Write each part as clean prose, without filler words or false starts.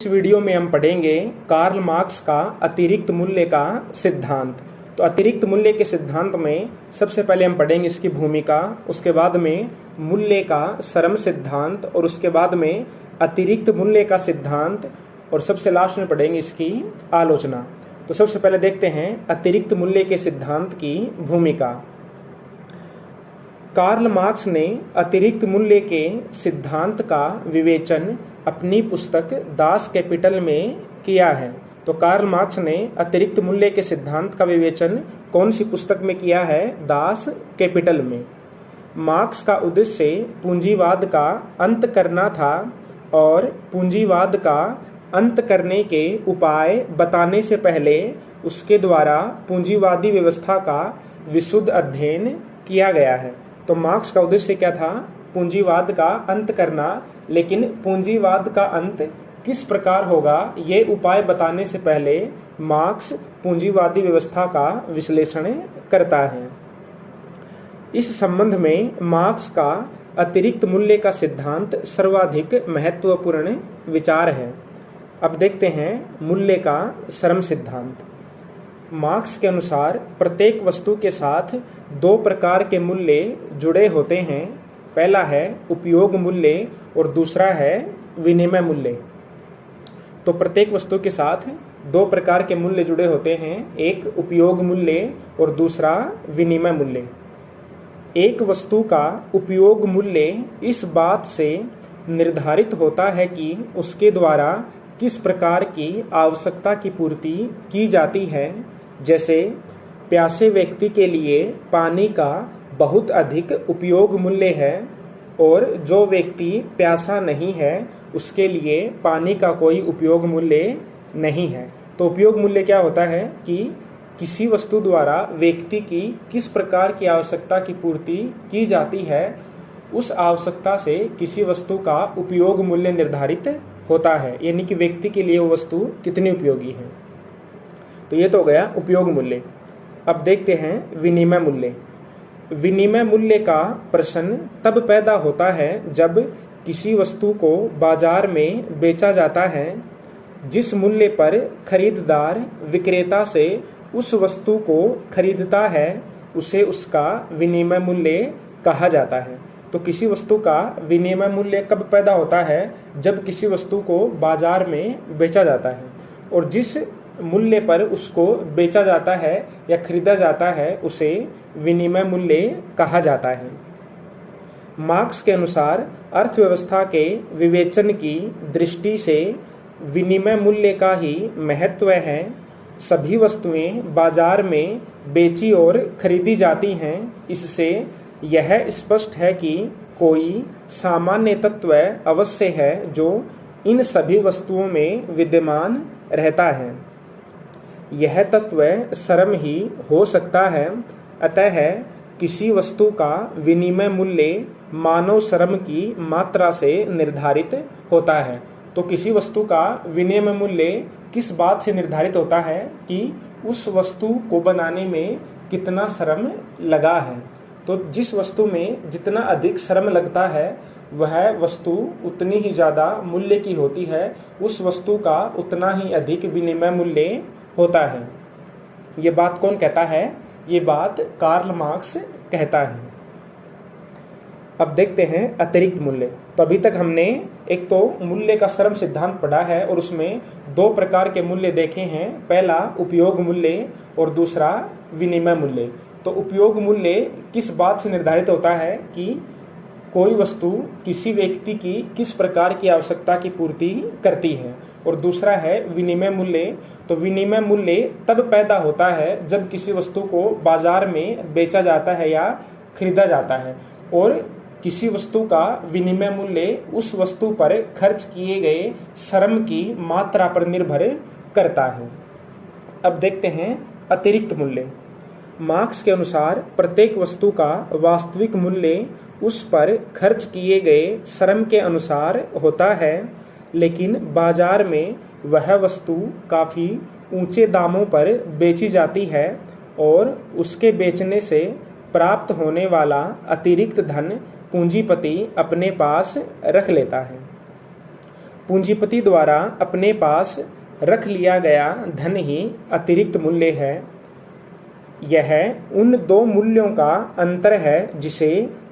इस वीडियो में हम पढ़ेंगे कार्ल मार्क्स का अतिरिक्त मूल्य का सिद्धांत। तो अतिरिक्त मूल्य के सिद्धांत में सबसे पहले हम पढ़ेंगे इसकी भूमिका, उसके बाद में मूल्य का सरम सिद्धांत और उसके बाद में अतिरिक्त मूल्य का सिद्धांत और सबसे लास्ट में पढ़ेंगे इसकी आलोचना। तो सबसे पहले देखते हैं अतिरिक्त मूल्य के सिद्धांत की भूमिका। कार्ल मार्क्स ने अतिरिक्त मूल्य के सिद्धांत का विवेचन अपनी पुस्तक दास कैपिटल में किया है। तो कार्ल मार्क्स ने अतिरिक्त मूल्य के सिद्धांत का विवेचन कौन सी पुस्तक में किया है? दास कैपिटल में। मार्क्स का उद्देश्य पूंजीवाद का अंत करना था और पूंजीवाद का अंत करने के उपाय बताने से पहले उसके द्वारा पूंजीवादी व्यवस्था का विशुद्ध अध्ययन किया गया है। तो मार्क्स का उद्देश्य क्या था? पूंजीवाद का अंत करना, लेकिन पूंजीवाद का अंत किस प्रकार होगा ये उपाय बताने से पहले मार्क्स पूंजीवादी व्यवस्था का विश्लेषण करता है। इस संबंध में मार्क्स का अतिरिक्त मूल्य का सिद्धांत सर्वाधिक महत्वपूर्ण विचार है। अब देखते हैं मूल्य का सरम सिद्धांत। मार्क्स के अनुसार प्रत्येक वस्तु के साथ दो प्रकार के मूल्य जुड़े होते हैं। पहला है उपयोग मूल्य और दूसरा है विनिमय मूल्य। तो प्रत्येक वस्तु के साथ दो प्रकार के मूल्य जुड़े होते हैं, एक उपयोग मूल्य और दूसरा विनिमय मूल्य। एक वस्तु का उपयोग मूल्य इस बात से निर्धारित होता है कि उसके द्वारा किस प्रकार की आवश्यकता की पूर्ति की जाती है। जैसे प्यासे व्यक्ति के लिए पानी का बहुत अधिक उपयोग मूल्य है और जो व्यक्ति प्यासा नहीं है उसके लिए पानी का कोई उपयोग मूल्य नहीं है। तो उपयोग मूल्य क्या होता है कि किसी वस्तु द्वारा व्यक्ति की किस प्रकार की आवश्यकता की पूर्ति की जाती है, उस आवश्यकता से किसी वस्तु का उपयोग मूल्य निर्धारित होता है, यानी कि व्यक्ति के लिए वो वस्तु कितनी उपयोगी है। तो ये तो हो गया उपयोग मूल्य। अब देखते हैं विनिमय मूल्य। विनिमय मूल्य का प्रश्न तब पैदा होता है जब किसी वस्तु को बाजार में बेचा जाता है। जिस मूल्य पर खरीदार विक्रेता से उस वस्तु को खरीदता है उसे उसका विनिमय मूल्य कहा जाता है। तो किसी वस्तु का विनिमय मूल्य कब पैदा होता है? जब किसी वस्तु को बाजार में बेचा जाता है और जिस मूल्य पर उसको बेचा जाता है या खरीदा जाता है उसे विनिमय मूल्य कहा जाता है। मार्क्स के अनुसार अर्थव्यवस्था के विवेचन की दृष्टि से विनिमय मूल्य का ही महत्व है। सभी वस्तुएं बाजार में बेची और खरीदी जाती हैं। इससे यह स्पष्ट है कि कोई सामान्य तत्व अवश्य है जो इन सभी वस्तुओं में विद्यमान रहता है। यह तत्व सरम ही हो सकता है। अतः किसी वस्तु का विनिमय मूल्य मानव श्रम की मात्रा से निर्धारित होता है। तो किसी वस्तु का विनिमय मूल्य किस बात से निर्धारित होता है कि उस वस्तु को बनाने में कितना श्रम लगा है। तो जिस वस्तु में जितना अधिक श्रम लगता है वह वस्तु उतनी ही ज़्यादा मूल्य की होती है, उस वस्तु का उतना ही अधिक विनिमय मूल्य होता है। ये बात कौन कहता है? ये बात कार्ल मार्क्स कहता है। अब देखते हैं अतिरिक्त मूल्य। तो अभी तक हमने एक तो मूल्य का सरम सिद्धांत पढ़ा है और उसमें दो प्रकार के मूल्य देखे हैं, पहला उपयोग मूल्य और दूसरा विनिमय मूल्य। तो उपयोग मूल्य किस बात से निर्धारित होता है कि कोई वस्तु किसी व्यक्ति की किस प्रकार की आवश्यकता की पूर्ति करती है, और दूसरा है विनिमय मूल्य। तो विनिमय मूल्य तब पैदा होता है जब किसी वस्तु को बाजार में बेचा जाता है या खरीदा जाता है और किसी वस्तु का विनिमय मूल्य उस वस्तु पर खर्च किए गए श्रम की मात्रा पर निर्भर करता है। अब देखते हैं अतिरिक्त मूल्य। मार्क्स के अनुसार प्रत्येक वस्तु का वास्तविक मूल्य उस पर खर्च किए गए श्रम के अनुसार होता है, लेकिन बाजार में वह वस्तु काफ़ी ऊंचे दामों पर बेची जाती है और उसके बेचने से प्राप्त होने वाला अतिरिक्त धन पूंजीपति अपने पास रख लेता है। पूंजीपति द्वारा अपने पास रख लिया गया धन ही अतिरिक्त मूल्य है। यह उन दो मूल्यों का अंतर है जिसे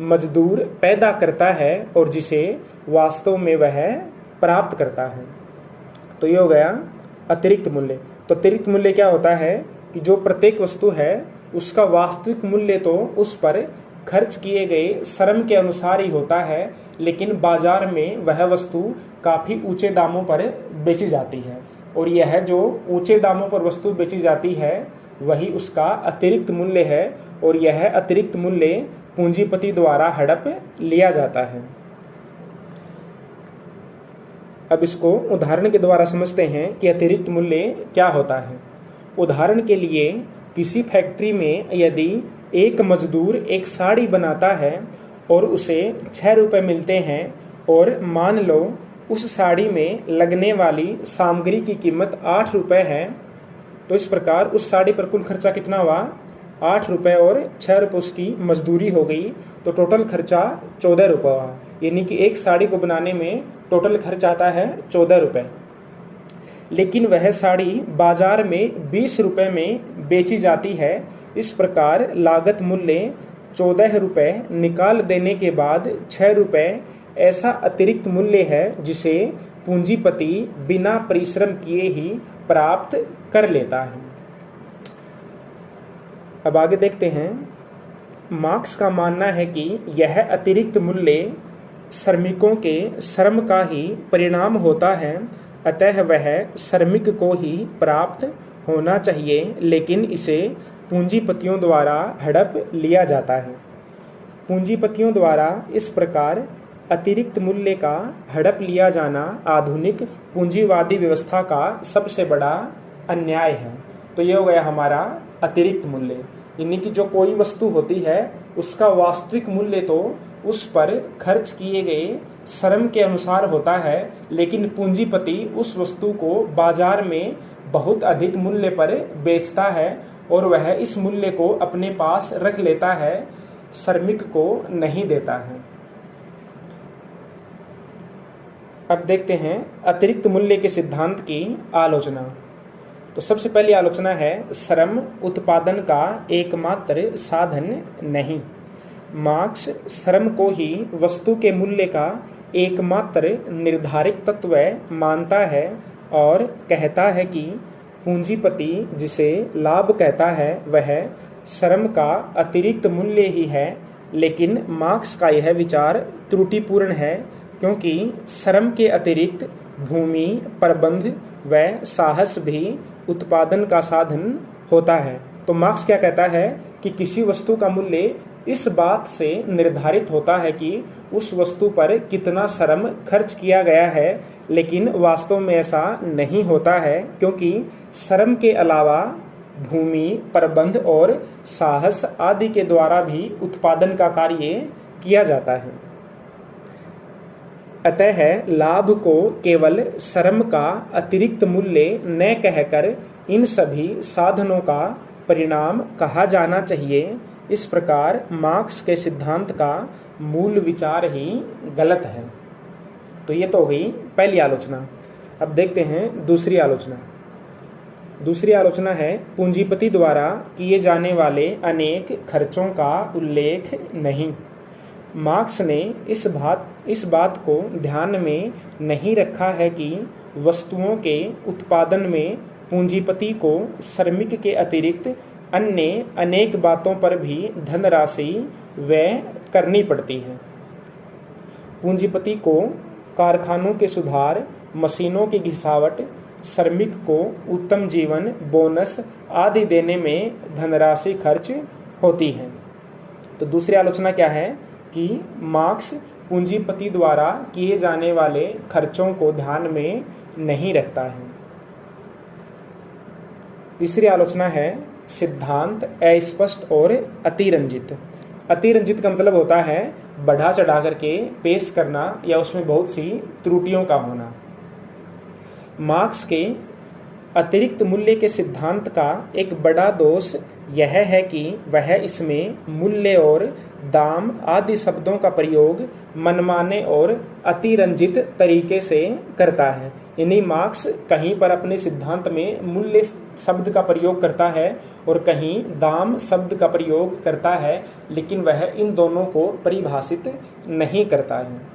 मजदूर पैदा करता है और जिसे वास्तव में वह प्राप्त करता है। तो ये हो गया अतिरिक्त मूल्य। तो अतिरिक्त मूल्य क्या होता है कि जो प्रत्येक वस्तु है उसका वास्तविक मूल्य तो उस पर खर्च किए गए श्रम के अनुसार ही होता है, लेकिन बाजार में वह वस्तु काफ़ी ऊंचे दामों पर बेची जाती है और यह जो ऊंचे दामों पर वस्तु बेची जाती है वही उसका अतिरिक्त मूल्य है और यह अतिरिक्त मूल्य पूंजीपति द्वारा हड़प लिया जाता है। अब इसको उदाहरण के द्वारा समझते हैं कि अतिरिक्त मूल्य क्या होता है। उदाहरण के लिए किसी फैक्ट्री में यदि एक मजदूर एक साड़ी बनाता है और उसे 6 रुपये मिलते हैं और मान लो उस साड़ी में लगने वाली सामग्री की कीमत 8 रुपये है, तो इस प्रकार उस साड़ी पर कुल खर्चा कितना हुआ? 8 रुपये और 6 रुपये उसकी मजदूरी हो गई, तो टोटल खर्चा 14 रुपये हुआ। यानी कि एक साड़ी को बनाने में टोटल खर्च आता है 14 रुपये, लेकिन वह साड़ी बाजार में 20 रुपये में बेची जाती है। इस प्रकार लागत मूल्य 14 रुपये निकाल देने के बाद 6 रुपये ऐसा अतिरिक्त मूल्य है जिसे पूंजीपति बिना परिश्रम किए ही प्राप्त कर लेता है। अब आगे देखते हैं। मार्क्स का मानना है कि यह अतिरिक्त मूल्य श्रमिकों के श्रम का ही परिणाम होता है, अतः वह श्रमिक को ही प्राप्त होना चाहिए, लेकिन इसे पूंजीपतियों द्वारा हड़प लिया जाता है। पूंजीपतियों द्वारा इस प्रकार अतिरिक्त मूल्य का हड़प लिया जाना आधुनिक पूंजीवादी व्यवस्था का सबसे बड़ा अन्याय है। तो ये हो गया हमारा अतिरिक्त मूल्य, यानी कि जो कोई वस्तु होती है उसका वास्तविक मूल्य तो उस पर खर्च किए गए श्रम के अनुसार होता है, लेकिन पूंजीपति उस वस्तु को बाजार में बहुत अधिक मूल्य पर बेचता है और वह इस मूल्य को अपने पास रख लेता है, श्रमिक को नहीं देता है। अब देखते हैं अतिरिक्त मूल्य के सिद्धांत की आलोचना। तो सबसे पहली आलोचना है, श्रम उत्पादन का एकमात्र साधन नहीं। मार्क्स श्रम को ही वस्तु के मूल्य का एकमात्र निर्धारित तत्व मानता है और कहता है कि पूंजीपति जिसे लाभ कहता है वह श्रम का अतिरिक्त मूल्य ही है। लेकिन मार्क्स का यह विचार त्रुटिपूर्ण है, क्योंकि श्रम के अतिरिक्त भूमि, प्रबंध व साहस भी उत्पादन का साधन होता है। तो मार्क्स क्या कहता है कि किसी वस्तु का मूल्य इस बात से निर्धारित होता है कि उस वस्तु पर कितना श्रम खर्च किया गया है, लेकिन वास्तव में ऐसा नहीं होता है, क्योंकि श्रम के अलावा भूमि, प्रबंध और साहस आदि के द्वारा भी उत्पादन का कार्य किया जाता है। अतः लाभ को केवल श्रम का अतिरिक्त मूल्य न कहकर इन सभी साधनों का परिणाम कहा जाना चाहिए। इस प्रकार मार्क्स के सिद्धांत का मूल विचार ही गलत है। तो ये तो हो गई पहली आलोचना। अब देखते हैं दूसरी आलोचना। दूसरी आलोचना है, पूंजीपति द्वारा किए जाने वाले अनेक खर्चों का उल्लेख नहीं। मार्क्स ने इस बात को ध्यान में नहीं रखा है कि वस्तुओं के उत्पादन में पूंजीपति को श्रमिक के अतिरिक्त अन्य अनेक बातों पर भी धनराशि व्यय करनी पड़ती है। पूंजीपति को कारखानों के सुधार, मशीनों की घिसावट, श्रमिक को उत्तम जीवन, बोनस आदि देने में धनराशि खर्च होती है। तो दूसरी आलोचना क्या है कि मार्क्स पूंजीपति द्वारा किए जाने वाले खर्चों को ध्यान में नहीं रखता है। तीसरी आलोचना है, सिद्धांत अस्पष्ट और अतिरंजित। अतिरंजित का मतलब होता है बढ़ा चढ़ा करके पेश करना या उसमें बहुत सी त्रुटियों का होना। मार्क्स के अतिरिक्त मूल्य के सिद्धांत का एक बड़ा दोष यह है कि वह इसमें मूल्य और दाम आदि शब्दों का प्रयोग मनमाने और अतिरंजित तरीके से करता है। यानी मार्क्स कहीं पर अपने सिद्धांत में मूल्य शब्द का प्रयोग करता है और कहीं दाम शब्द का प्रयोग करता है, लेकिन वह इन दोनों को परिभाषित नहीं करता है।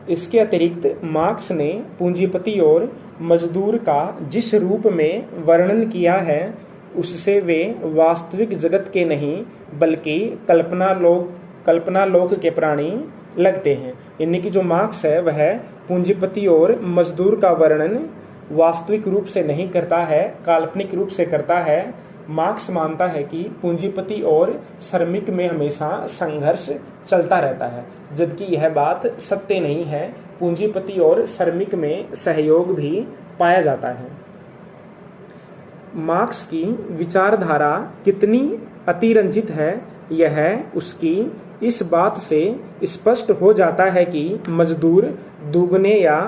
इसके अतिरिक्त मार्क्स ने पूंजीपति और मजदूर का जिस रूप में वर्णन किया है उससे वे वास्तविक जगत के नहीं बल्कि कल्पना लोक के प्राणी लगते हैं। यानी कि जो मार्क्स है वह पूंजीपति और मजदूर का वर्णन वास्तविक रूप से नहीं करता है, काल्पनिक रूप से करता है। मार्क्स मानता है कि पूंजीपति और श्रमिक में हमेशा संघर्ष चलता रहता है, जबकि यह बात सत्य नहीं है। पूंजीपति और श्रमिक में सहयोग भी पाया जाता है। मार्क्स की विचारधारा कितनी अतिरंजित है यह उसकी इस बात से स्पष्ट हो जाता है कि मजदूर दुगने या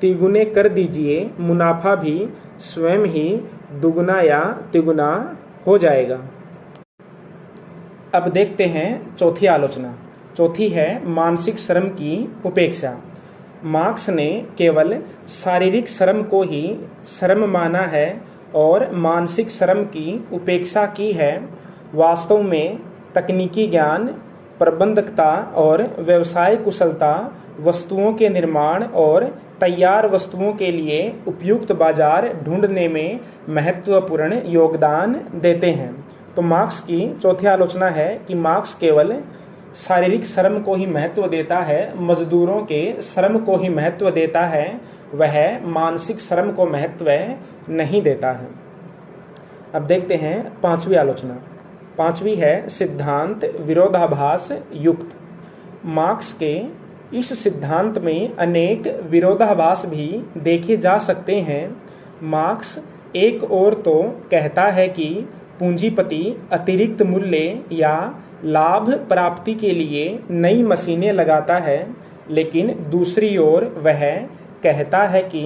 तिगुने कर दीजिए, मुनाफा भी स्वयं ही दुगना या तिगुना हो जाएगा। अब देखते हैं चौथी आलोचना। चौथी है मानसिक श्रम की उपेक्षा। मार्क्स ने केवल शारीरिक श्रम को ही श्रम माना है और मानसिक श्रम की उपेक्षा की है। वास्तव में तकनीकी ज्ञान, प्रबंधकता और व्यवसाय कुशलता वस्तुओं के निर्माण और तैयार वस्तुओं के लिए उपयुक्त बाजार ढूंढने में महत्वपूर्ण योगदान देते हैं। तो मार्क्स की चौथी आलोचना है कि मार्क्स केवल शारीरिक श्रम को ही महत्व देता है, मजदूरों के श्रम को ही महत्व देता है, वह मानसिक श्रम को महत्व नहीं देता है। अब देखते हैं पांचवी आलोचना। पांचवी है सिद्धांत विरोधाभास युक्त। मार्क्स के इस सिद्धांत में अनेक विरोधाभास भी देखे जा सकते हैं। मार्क्स एक ओर तो कहता है कि पूंजीपति अतिरिक्त मूल्य या लाभ प्राप्ति के लिए नई मशीनें लगाता है, लेकिन दूसरी ओर वह कहता है कि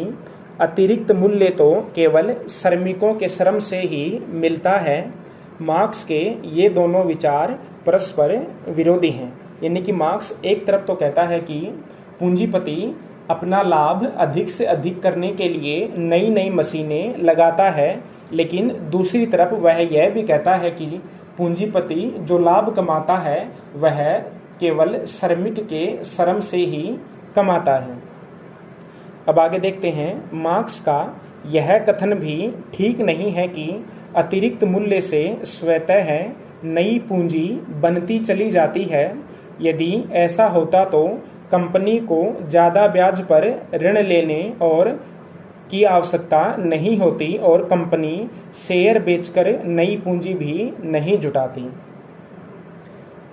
अतिरिक्त मूल्य तो केवल श्रमिकों के श्रम से ही मिलता है। मार्क्स के ये दोनों विचार परस्पर विरोधी हैं। यानी कि मार्क्स एक तरफ तो कहता है कि पूंजीपति अपना लाभ अधिक से अधिक करने के लिए नई नई मशीनें लगाता है, लेकिन दूसरी तरफ वह यह भी कहता है कि पूंजीपति जो लाभ कमाता है वह केवल श्रमिक के श्रम से ही कमाता है। अब आगे देखते हैं। मार्क्स का यह कथन भी ठीक नहीं है कि अतिरिक्त मूल्य से स्वतः है नई पूंजी बनती चली जाती है। यदि ऐसा होता तो कंपनी को ज़्यादा ब्याज पर ऋण लेने और की आवश्यकता नहीं होती और कंपनी शेयर बेचकर नई पूंजी भी नहीं जुटाती।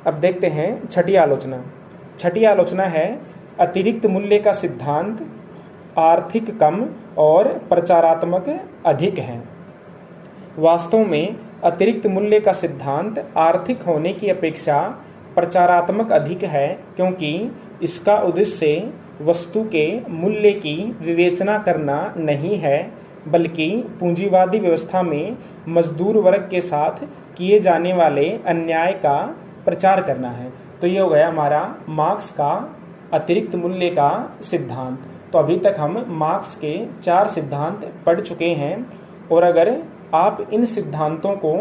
अब देखते हैं छठी आलोचना। छठी आलोचना है अतिरिक्त मूल्य का सिद्धांत आर्थिक कम और प्रचारात्मक अधिक है। वास्तव में अतिरिक्त मूल्य का सिद्धांत आर्थिक होने की अपेक्षा प्रचारात्मक अधिक है, क्योंकि इसका उद्देश्य वस्तु के मूल्य की विवेचना करना नहीं है, बल्कि पूंजीवादी व्यवस्था में मजदूर वर्ग के साथ किए जाने वाले अन्याय का प्रचार करना है। तो ये हो गया हमारा मार्क्स का अतिरिक्त मूल्य का सिद्धांत। तो अभी तक हम मार्क्स के 4 सिद्धांत पढ़ चुके हैं, और अगर आप इन सिद्धांतों को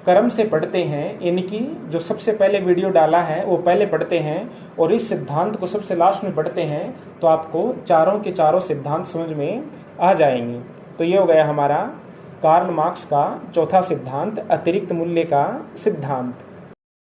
क्रम से पढ़ते हैं, यानी कि जो सबसे पहले वीडियो डाला है वो पहले पढ़ते हैं और इस सिद्धांत को सबसे लास्ट में पढ़ते हैं, तो आपको चारों के चारों सिद्धांत समझ में आ जाएंगे। तो ये हो गया हमारा कार्ल मार्क्स का चौथा सिद्धांत, अतिरिक्त मूल्य का सिद्धांत।